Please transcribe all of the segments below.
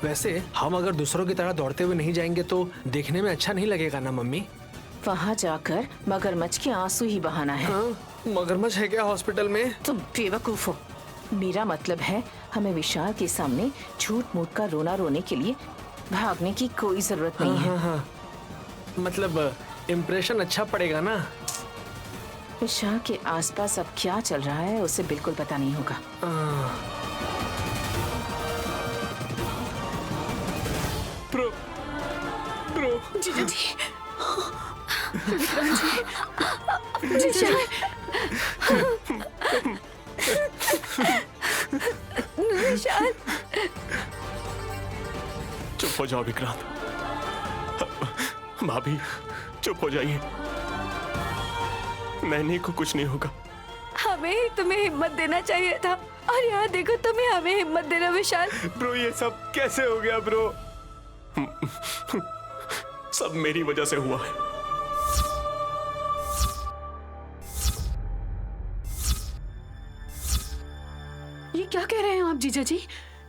वैसे हम अगर दूसरों की तरह दौड़ते हुए नहीं जाएंगे तो देखने में अच्छा नहीं लगेगा ना मम्मी? वहाँ जाकर मगरमच्छ के आंसू ही बहाना है। हाँ, मगरमच्छ है क्या हॉस्पिटल में? तुम बेवकूफ हो। मेरा मतलब है हमें विशाल के सामने झूठ मूठ का रोना रोने के लिए भागने की कोई जरूरत नहीं है। हाँ। मतलब इम्प्रेशन अच्छा पड़ेगा ना। विशाल के आसपास अब क्या चल रहा है उसे बिल्कुल पता नहीं होगा। Bro, bro. जीजा जी, जीजा विशाल, चुप हो जाओ विक्रांत। भाभी चुप हो जाइए, नैनी को कुछ नहीं होगा। हमें ही तुम्हें हिम्मत देना चाहिए था और यहाँ देखो तुम्हें हमें हिम्मत देना। विशाल ब्रो ये सब कैसे हो गया ब्रो? सब मेरी वजह से हुआ है। ये क्या कह रहे हैं आप जीजा जी?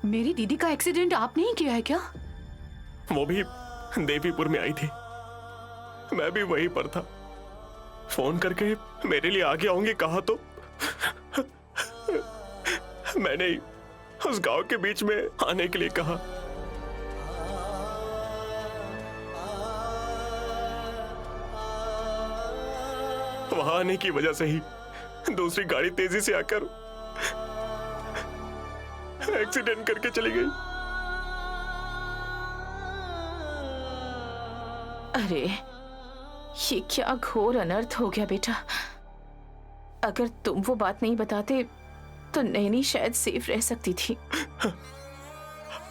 मेरी दीदी का एक्सीडेंट आपने ही किया है क्या? वो भी देवीपुर में आई थी, मैं भी वहीं पर था। फोन करके मेरे लिए आगे आऊंगी कहा तो मैंने ही उस गांव के बीच में आने के लिए कहा। वहां आने की वजह से ही दूसरी गाड़ी तेजी से आकर एक्सीडेंट करके चली गई। अरे ये क्या घोर अनर्थ हो गया बेटा। अगर तुम वो बात नहीं बताते तो नैनी शायद सेफ रह सकती थी।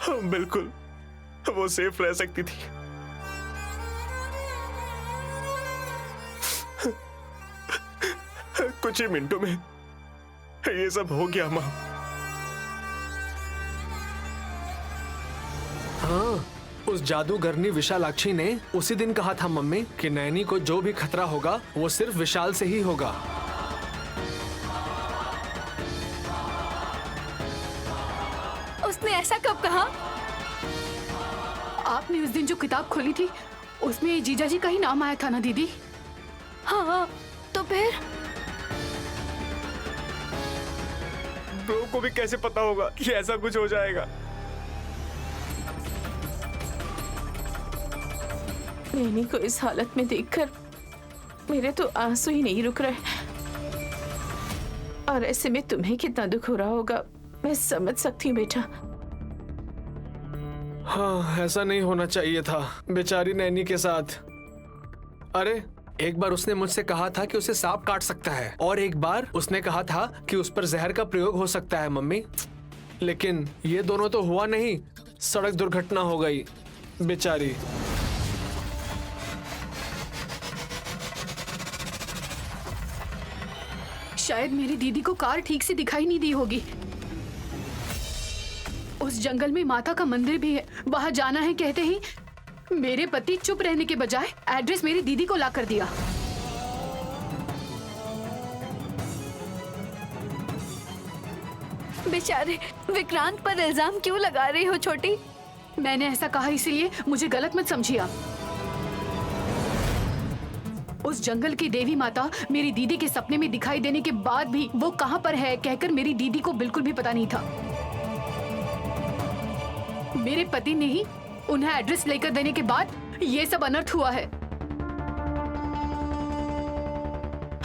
बिल्कुल वो सेफ रह सकती थी। कुछ ही मिनटों में ये सब हो गया माँ। हाँ, उस जादूगरनी विशालाक्षी ने उसी दिन कहा था मम्मी कि नैनी को जो भी खतरा होगा वो सिर्फ विशाल से ही होगा। उसने ऐसा कब कहा? आपने उस दिन जो किताब खोली थी उसमें जीजा जी का ही नाम आया था ना दीदी? हाँ, तो फिर ब्रो को भी कैसे पता होगा कि ऐसा कुछ हो जाएगा? नैनी को इस हालत में देखकर मेरे तो आंसू ही नहीं रुक रहे। और ऐसे में तुम्हें कितना दुख हो रहा होगा मैं समझ सकती हूँ बेटा। हाँ, ऐसा नहीं होना चाहिए था बेचारी नैनी के साथ। अरे एक बार उसने मुझसे कहा था कि उसे सांप काट सकता है और एक बार उसने कहा था कि उस पर जहर का प्रयोग हो सकता है मम्मी। लेकिन ये दोनों तो हुआ नहीं, सड़क दुर्घटना हो गई बेचारी। शायद मेरी दीदी को कार ठीक से दिखाई नहीं दी होगी। उस जंगल में माता का मंदिर भी है, वहां जाना है कहते ही मेरे पति चुप रहने के बजाय एड्रेस मेरी दीदी को ला कर दिया। बेचारे विक्रांत पर इल्जाम क्यों लगा रही हो छोटी? मैंने ऐसा कहा इसीलिए मुझे गलत मत समझिए आप। उस जंगल की देवी माता मेरी दीदी के सपने में दिखाई देने के बाद भी वो कहां पर है कहकर मेरी दीदी को बिल्कुल भी पता नहीं था। मेरे पति ने ही उन्हें एड्रेस लेकर देने के बाद ये सब अनर्थ हुआ है।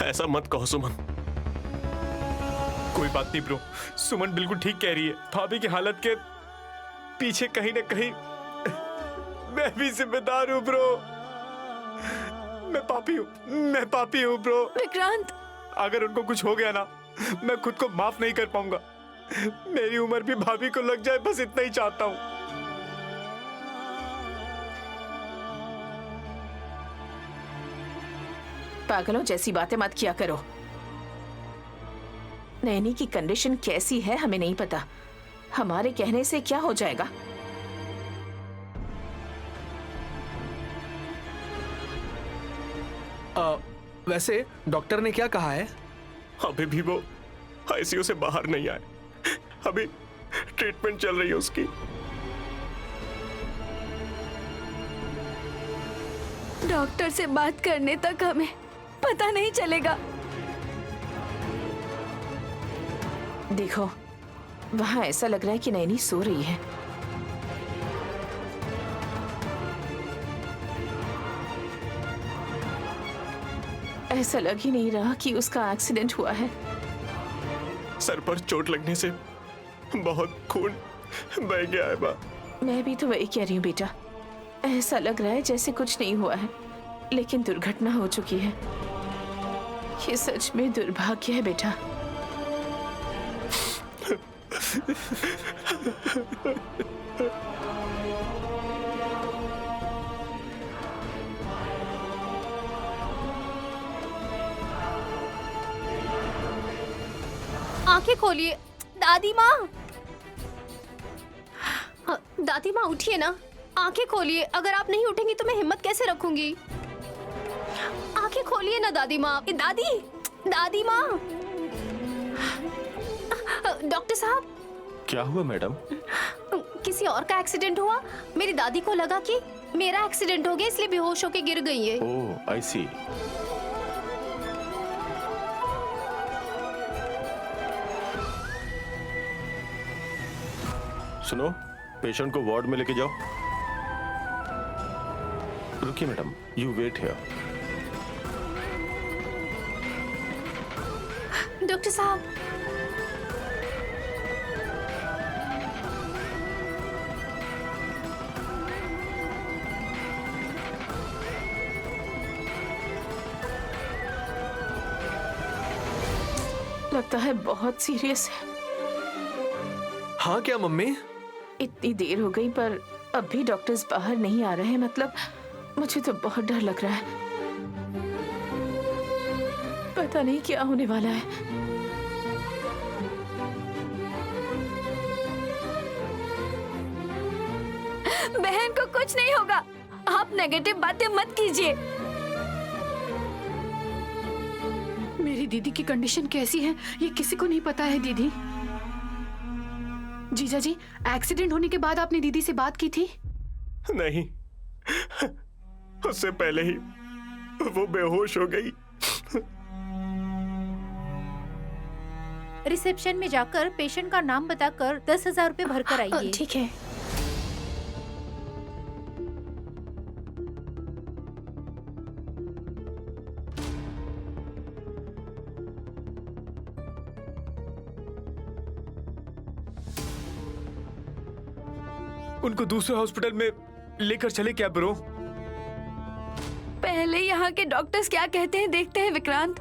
ऐसा मत कहो सुमन। कोई बात नहीं ब्रो, सुमन बिल्कुल ठीक कह रही है। भाभी की हालत के पीछे कहीं ना कहीं मैं भी जिम्मेदार हूँ ब्रो। मैं पापी हूँ ब्रो। विक्रांत, अगर उनको कुछ हो गया ना, मैं खुद को माफ नहीं कर पाऊंगा। मेरी उम्र भी भाभी को लग जाए, बस इतना ही चाहता हूँ। पागलों जैसी बातें मत किया करो। नैनी की कंडीशन कैसी है हमें नहीं पता, हमारे कहने से क्या हो जाएगा। वैसे डॉक्टर ने क्या कहा है? अभी भी वो आईसीयू से बाहर नहीं आए, अभी ट्रीटमेंट चल रही है उसकी। डॉक्टर से बात करने तक हमें पता नहीं चलेगा। देखो, वहाँ ऐसा लग रहा है कि नैनी सो रही है। ऐसा लग ही नहीं रहा कि उसका एक्सीडेंट हुआ है। सर पर चोट लगने से बहुत खून बह गया है माँ। मैं भी तो वही कह रही हूँ बेटा। ऐसा लग रहा है जैसे कुछ नहीं हुआ है, लेकिन दुर्घटना हो चुकी है। ये सच में दुर्भाग्य है बेटा। आंखें खोलिए दादी माँ। दादी माँ उठिए ना, आंखें खोलिए। अगर आप नहीं उठेंगी तो मैं हिम्मत कैसे रखूंगी। आंखें खोलिए ना दादी माँ। दादी, दादी माँ। डॉक्टर साहब, क्या हुआ मैडम? किसी और का एक्सीडेंट हुआ। मेरी दादी को लगा कि मेरा एक्सीडेंट हो गया, इसलिए बेहोश होके गिर गई है। ओह, आई सी। सुनो, पेशेंट को वार्ड में लेके जाओ। रुकिए madam, you wait here. Doctor साहब, लगता है बहुत सीरियस है। हाँ क्या मम्मी? इतनी देर हो गई पर अब भी डॉक्टर्स बाहर नहीं आ रहे हैं। मतलब मुझे तो बहुत डर लग रहा है। पता नहीं क्या होने वाला है। बहन को कुछ नहीं होगा। आप नेगेटिव बातें मत कीजिए। मेरी दीदी की कंडीशन कैसी है ये किसी को नहीं पता है दीदी। जीजा जी, एक्सीडेंट होने के बाद आपने दीदी से बात की थी? नहीं, उससे पहले ही वो बेहोश हो गई। रिसेप्शन में जाकर पेशेंट का नाम बताकर 10,000 रुपए भर कर आइए। ठीक है। उनको दूसरे हॉस्पिटल में लेकर चले क्या ब्रो? पहले यहाँ के डॉक्टर्स क्या कहते हैं देखते हैं विक्रांत।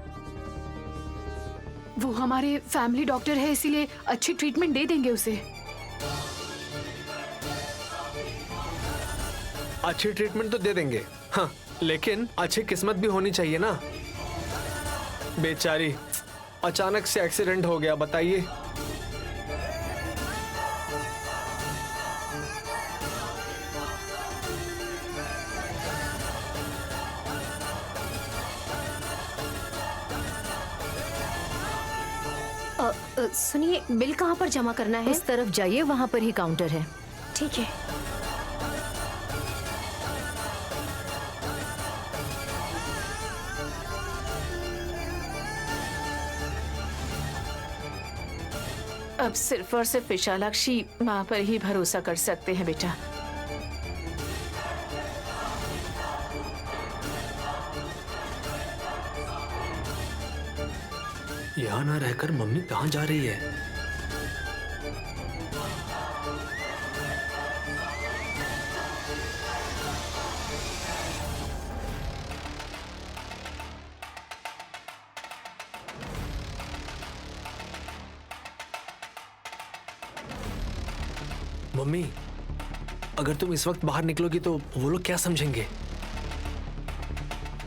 वो हमारे फैमिली डॉक्टर है, इसीलिए अच्छी ट्रीटमेंट दे देंगे उसे। अच्छी ट्रीटमेंट तो दे देंगे, हाँ, लेकिन अच्छी किस्मत भी होनी चाहिए ना। बेचारी, अचानक से एक्सीडेंट हो गया, बताइए। सुनिए, बिल कहाँ पर जमा करना है? उस तरफ जाइए, वहाँ पर ही काउंटर है। ठीक है। अब सिर्फ और सिर्फ विशालाक्षी माँ पर ही भरोसा कर सकते हैं बेटा। यहाँ ना रहकर मम्मी कहाँ जा रही है? मम्मी, अगर तुम इस वक्त बाहर निकलोगी तो वो लोग क्या समझेंगे?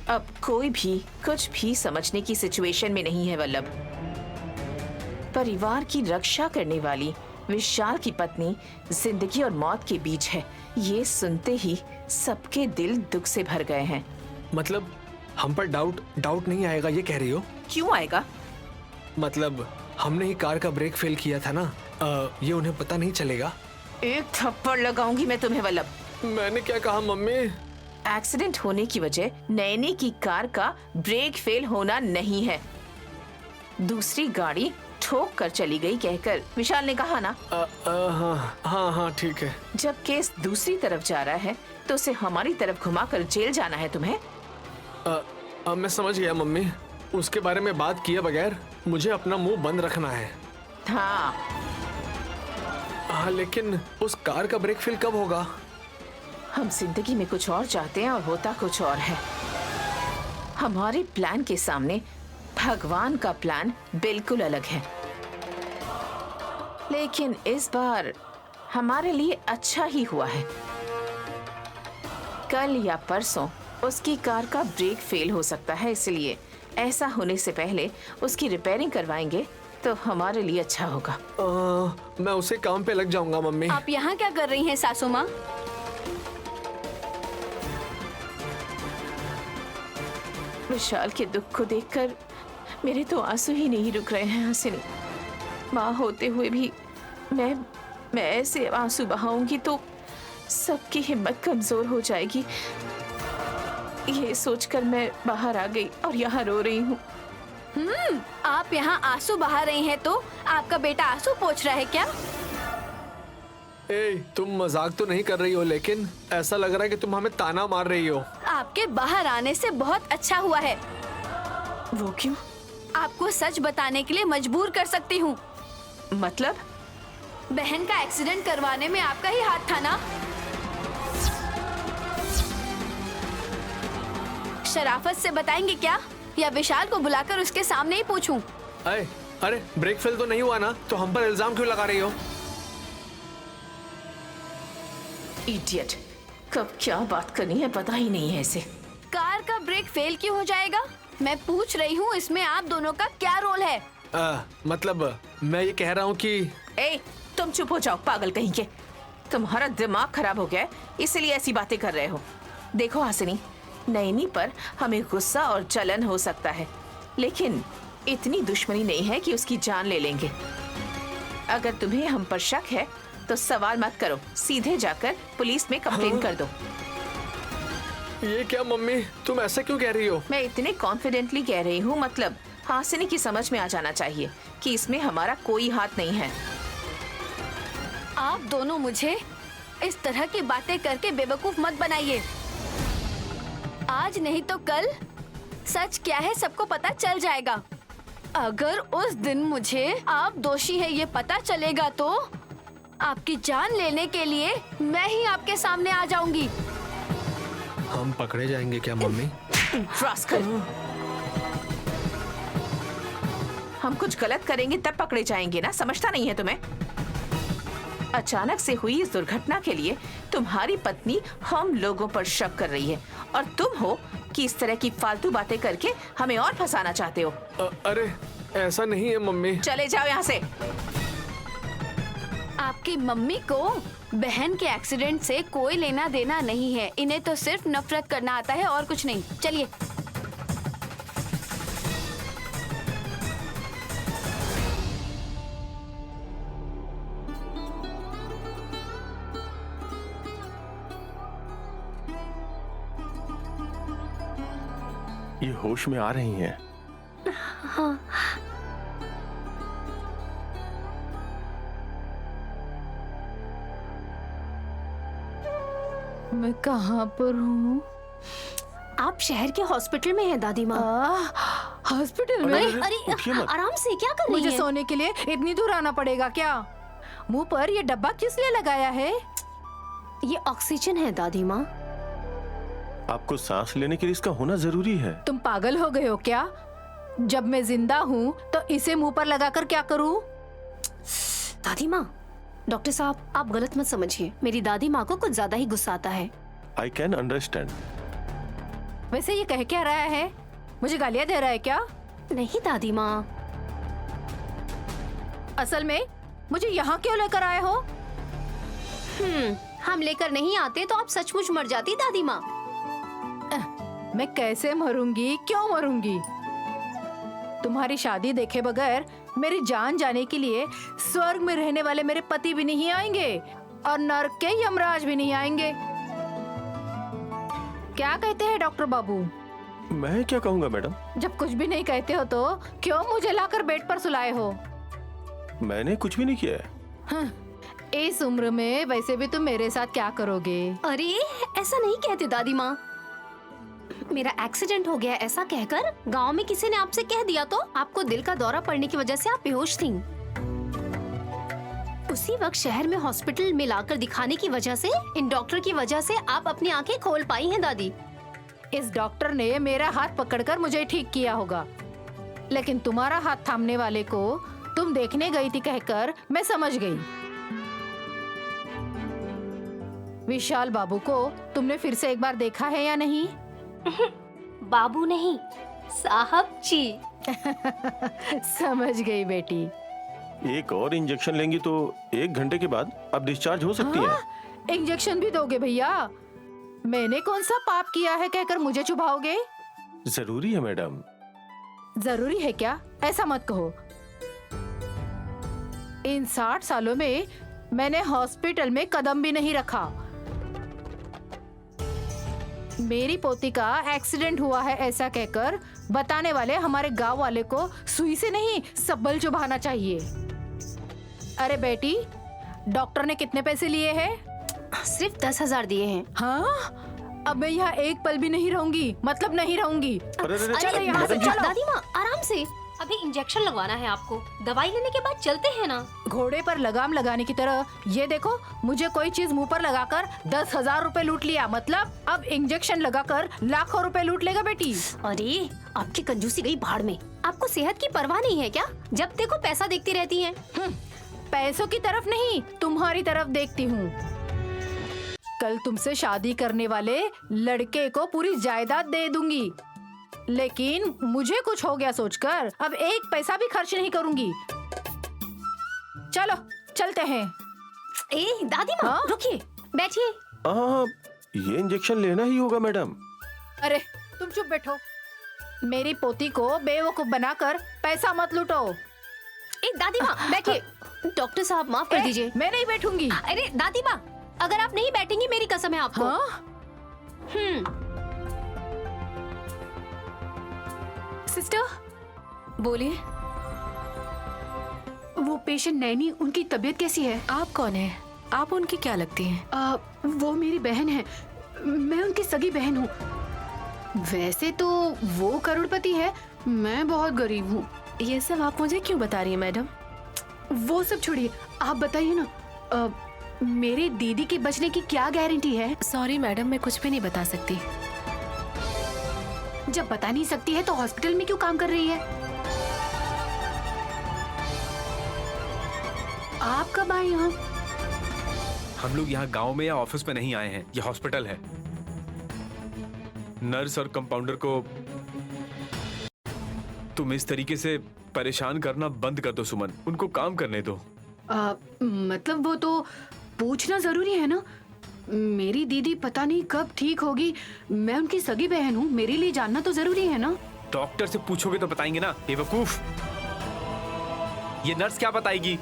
अब कोई भी कुछ भी समझने की सिचुएशन में नहीं है वल्लभ। परिवार की रक्षा करने वाली विशाल की पत्नी जिंदगी और मौत के बीच है। ये सुनते ही सबके दिल दुख से भर गए हैं। मतलब हम पर डाउट नहीं आएगा, ये कह रही हो? क्यों आएगा? मतलब हमने ही कार का ब्रेक फेल किया था ना, ये उन्हें पता नहीं चलेगा? एक थप्पड़ लगाऊंगी मैं तुम्हें वल्लभ। मैंने क्या कहा मम्मी? एक्सीडेंट होने की वजह नैनी की कार का ब्रेक फेल होना नहीं है। दूसरी गाड़ी ठोक कर चली गई कहकर विशाल ने कहा ना। हाँ हाँ हाँ ठीक है। जब केस दूसरी तरफ जा रहा है तो उसे हमारी तरफ घुमाकर जेल जाना है तुम्हें। मैं समझ गया मम्मी, उसके बारे में बात किए बगैर मुझे अपना मुंह बंद रखना है। हाँ हाँ, लेकिन उस कार का ब्रेक फेल कब होगा? हम जिंदगी में कुछ और चाहते हैं और होता कुछ और है। हमारे प्लान के सामने भगवान का प्लान बिल्कुल अलग है। लेकिन इस बार हमारे लिए अच्छा ही हुआ है। कल या परसों उसकी कार का ब्रेक फेल हो सकता है, इसलिए ऐसा होने से पहले उसकी रिपेयरिंग करवाएंगे तो हमारे लिए अच्छा होगा। मैं उसे काम पे लग जाऊंगा मम्मी। आप यहाँ क्या कर रही हैं सासू माँ? विशाल के दुख को देखकर मेरे तो आंसू ही नहीं रुक रहे हैं हसीनी। माँ होते हुए भी मैं ऐसे आंसू बहाऊंगी तो सबकी हिम्मत कमजोर हो जाएगी। ये सोचकर मैं बाहर आ गई और यहाँ रो रही हूँ। आप यहाँ आंसू बहा रही हैं तो आपका बेटा आंसू पोंछ रहा है क्या? तुम मजाक तो नहीं कर रही हो, लेकिन ऐसा लग रहा है कि तुम हमें ताना मार रही हो। आपके बाहर आने से बहुत अच्छा हुआ है। वो क्यों? आपको सच बताने के लिए मजबूर कर सकती हूँ। मतलब? बहन का एक्सीडेंट करवाने में आपका ही हाथ था ना? शराफत से बताएंगे क्या, या विशाल को बुलाकर उसके सामने ही पूछूं? अरे ब्रेक फेल तो नहीं हुआ ना, तो हम पर इल्जाम क्यों लगा रही हो? इडियट, कब क्या बात करनी है पता ही नहीं है इसे। कार का ब्रेक फेल क्यों हो जाएगा? मैं पूछ रही हूँ इसमें आप दोनों का क्या रोल है? मतलब मैं ये कह रहा हूँ कि तुम चुप हो जाओ पागल कहीं के। तुम्हारा दिमाग खराब हो गया है इसलिए ऐसी बातें कर रहे हो। देखो हासिनी, नैनी पर हमें गुस्सा और जलन हो सकता है, लेकिन इतनी दुश्मनी नहीं है कि उसकी जान ले लेंगे। अगर तुम्हें हम पर शक है तो सवाल मत करो, सीधे जाकर पुलिस में कंप्लेन कर दो। ये क्या मम्मी, तुम ऐसा क्यों कह रही हो? मैं इतने कॉन्फिडेंटली कह रही हूँ, मतलब हासिनी की समझ में आ जाना चाहिए कि इसमें हमारा कोई हाथ नहीं है। आप दोनों मुझे इस तरह की बातें करके बेवकूफ मत बनाइए। आज नहीं तो कल सच क्या है सबको पता चल जाएगा। अगर उस दिन मुझे आप दोषी है ये पता चलेगा तो आपकी जान लेने के लिए मैं ही आपके सामने आ जाऊंगी। हम पकड़े जाएंगे क्या मम्मी? रास्कल, हम कुछ गलत करेंगे तब पकड़े जाएंगे ना, समझता नहीं है तुम्हें? अचानक से हुई इस दुर्घटना के लिए तुम्हारी पत्नी हम लोगों पर शक कर रही है और तुम हो कि इस तरह की फालतू बातें करके हमें और फंसाना चाहते हो। अरे ऐसा नहीं है मम्मी। चले जाओ यहाँ से। आपकी मम्मी को बहन के एक्सीडेंट से कोई लेना देना नहीं है, इन्हें तो सिर्फ नफरत करना आता है और कुछ नहीं। चलिए। ये होश में आ रही हैं। हाँ। मैं कहाँ पर हूँ? आप शहर के हॉस्पिटल में हैं दादी माँ। हॉस्पिटल में? अरे आराम से क्या कर रही मुझे हैं? सोने के लिए इतनी दूर आना पड़ेगा क्या? मुंह पर ये डब्बा किस लिए लगाया है? ये ऑक्सीजन है दादी माँ। आपको सांस लेने के लिए इसका होना जरूरी है। तुम पागल हो गए हो क्या? जब मैं जिंदा हूँ तो इसे मुंह पर लगाकर क्या करूँ? दादी माँ, डॉक्टर साहब आप गलत मत समझिए, मेरी दादी माँ को कुछ ज्यादा ही गुस्सा आता है। I can understand. वैसे ये कह क्या रहा है? मुझे गालियाँ दे रहा है क्या? नहीं दादी माँ। असल में मुझे यहाँ क्यों लेकर आए हो? हम लेकर नहीं आते तो आप सचमुच मर जाती दादी माँ। मैं कैसे मरूंगी, क्यों मरूंगी? तुम्हारी शादी देखे बगैर मेरी जान जाने के लिए स्वर्ग में रहने वाले मेरे पति भी नहीं आएंगे और नर्क के यमराज भी नहीं आएंगे। क्या कहते हैं डॉक्टर बाबू? मैं क्या कहूँगा मैडम? जब कुछ भी नहीं कहते हो तो क्यों मुझे लाकर बेड पर सुलाए हो? मैंने कुछ भी नहीं किया है। इस उम्र में वैसे भी तुम मेरे साथ क्या करोगे? अरे ऐसा नहीं कहते दादी माँ। मेरा एक्सीडेंट हो गया ऐसा कहकर गांव में किसी ने आपसे कह दिया तो आपको दिल का दौरा पड़ने की वजह से आप बेहोश थीं। उसी वक्त शहर में हॉस्पिटल में लाकर दिखाने की वजह से, इन डॉक्टर की वजह से आप अपनी आंखें खोल पाई हैं दादी। इस डॉक्टर ने मेरा हाथ पकड़कर मुझे ठीक किया होगा, लेकिन तुम्हारा हाथ थामने वाले को तुम देखने गई थी कहकर मैं समझ गई। विशाल बाबू को तुमने फिर से एक बार देखा है या नहीं? बाबू नहीं, साहब जी। समझ गई बेटी। एक और इंजेक्शन लेंगी तो 1 घंटे के बाद अब डिस्चार्ज हो सकती है। इंजेक्शन भी दोगे भैया? मैंने कौन सा पाप किया है कहकर मुझे चुभाओगे? जरूरी है मैडम। जरूरी है क्या? ऐसा मत कहो। इन 60 सालों में मैंने हॉस्पिटल में कदम भी नहीं रखा। मेरी पोती का एक्सीडेंट हुआ है ऐसा कहकर बताने वाले हमारे गांव वाले को सुई से नहीं सब्बल चुभाना चाहिए। अरे बेटी, डॉक्टर ने कितने पैसे लिए हैं? सिर्फ 10,000 दिए हैं। हाँ, अब मैं यहाँ एक पल भी नहीं रहूंगी, मतलब नहीं रहूंगी। चलो यहाँ से चलो। दादी माँ आराम से, अभी इंजेक्शन लगवाना है आपको, दवाई लेने के बाद चलते हैं ना। घोड़े पर लगाम लगाने की तरह ये देखो, मुझे कोई चीज मुंह पर लगाकर 10,000 रुपए लूट लिया, मतलब अब इंजेक्शन लगाकर लाखों रुपए लूट लेगा बेटी। अरे आपकी कंजूसी गई भाड़ में। आपको सेहत की परवाह नहीं है क्या? जब देखो पैसा देखती रहती हैं। पैसों की तरफ नहीं, तुम्हारी तरफ देखती हूँ। कल तुमसे शादी करने वाले लड़के को पूरी जायदाद दे दूंगी, लेकिन मुझे कुछ हो गया सोचकर अब एक पैसा भी खर्च नहीं करूंगी। चलो चलते हैं। ए दादी माँ रुकिए, बैठिए। ये इंजेक्शन लेना ही होगा मैडम। अरे तुम चुप बैठो। मेरी पोती को बेवकूफ बनाकर पैसा मत लूटो। ए दादी माँ बैठिए। डॉक्टर साहब माफ कर दीजिए। मैं नहीं बैठूंगी। अरे दादी माँ, अगर आप नहीं बैठेंगी मेरी कसम है आपको। हाँ? सिस्टर बोलिए। वो पेशेंट नैनी, उनकी तबीयत कैसी है? आप कौन है? आप उनकी क्या लगती हैं? वो मेरी बहन है, मैं उनकी सगी बहन हूँ। वैसे तो वो करोड़पति है, मैं बहुत गरीब हूँ। ये सब आप मुझे क्यों बता रही हैं मैडम? वो सब छोड़िए, आप बताइए ना, मेरी दीदी के बचने की क्या गारंटी है? सॉरी मैडम, मैं कुछ भी नहीं बता सकती। जब बता नहीं सकती है तो हॉस्पिटल में क्यों काम कर रही है? आप कब आए यहाँ? हम लोग यहाँ गांव में या ऑफिस में नहीं आए हैं, ये हॉस्पिटल है। नर्स और कंपाउंडर को तुम इस तरीके से परेशान करना बंद कर दो सुमन, उनको काम करने दो। मतलब वो तो पूछना जरूरी है ना। मेरी दीदी पता नहीं कब ठीक होगी, मैं उनकी सगी बहन हूँ, मेरे लिए जानना तो जरूरी है ना। डॉक्टर से पूछोगे तो बताएंगे ना, बेवकूफ। ये नर्स क्या बताएगी?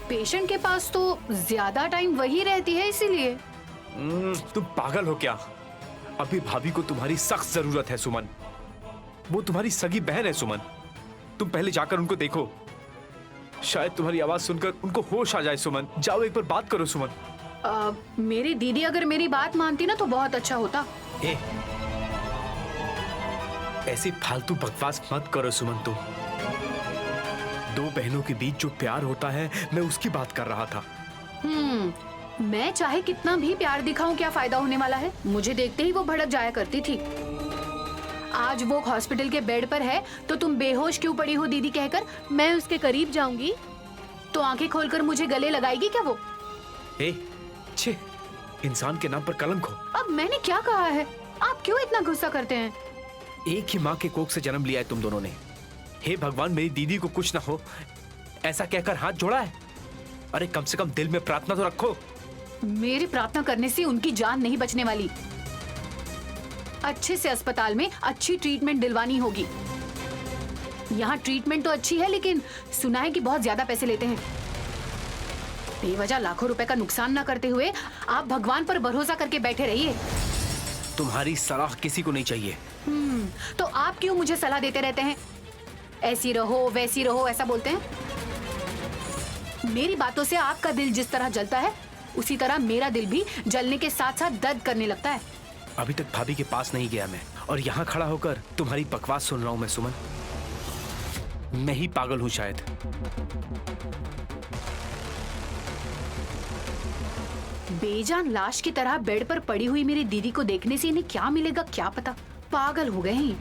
पेशेंट के पास तो ज्यादा टाइम वही रहती है, इसीलिए। तुम पागल हो क्या? अभी भाभी को तुम्हारी सख्त जरूरत है सुमन, वो तुम्हारी सगी बहन है सुमन। तुम पहले जाकर उनको देखो, शायद तुम्हारी आवाज सुनकर उनको होश आ जाए सुमन। जाओ एक बार बात करो सुमन। मेरी दीदी अगर मेरी बात मानती ना तो बहुत अच्छा होता। ऐसी फालतू बकवास मत करो सुमन। तुम दो बहनों के बीच जो प्यार होता है, मैं उसकी बात कर रहा था। मैं चाहे कितना भी प्यार दिखाऊं, क्या फायदा होने वाला है? मुझे देखते ही वो भड़क जाया करती थी। आज वो हॉस्पिटल के बेड पर है तो तुम बेहोश क्यों पड़ी हो दीदी कहकर मैं उसके करीब जाऊंगी तो आंखें खोलकर मुझे गले लगाएगी क्या वो? छे, इंसान के नाम पर कलंक हो। अब मैंने क्या कहा है? आप क्यों इतना गुस्सा करते हैं? एक ही माँ के कोख से जन्म लिया है तुम दोनों ने। हे भगवान, मेरी दीदी को कुछ ना हो ऐसा कहकर हाथ जोड़ा है। अरे कम से कम दिल में प्रार्थना तो रखो। मेरी प्रार्थना करने से उनकी जान नहीं बचने वाली। अच्छे से अस्पताल में अच्छी ट्रीटमेंट दिलवानी होगी। यहाँ ट्रीटमेंट तो अच्छी है, लेकिन सुना है कि बहुत ज्यादा पैसे लेते हैं। बेवजह लाखों रुपए का नुकसान ना करते हुए आप भगवान पर भरोसा करके बैठे रहिए। तुम्हारी सलाह किसी को नहीं चाहिए। तो आप क्यों मुझे सलाह देते रहते हैं? ऐसी रहो वैसी रहो ऐसा बोलते हैं? मेरी बातों से आपका दिल जिस तरह जलता है उसी तरह मेरा दिल भी जलने के साथ साथ दर्द करने लगता है। अभी तक भाभी के पास नहीं गया मैं, और यहाँ खड़ा होकर तुम्हारी बकवास सुन रहा हूँ मैं सुमन। मैं ही पागल हूँ शायद। बेजान लाश की तरह बेड पर पड़ी हुई मेरी दीदी को देखने से इन्हें क्या मिलेगा क्या पता। पागल हो गए हैं ये।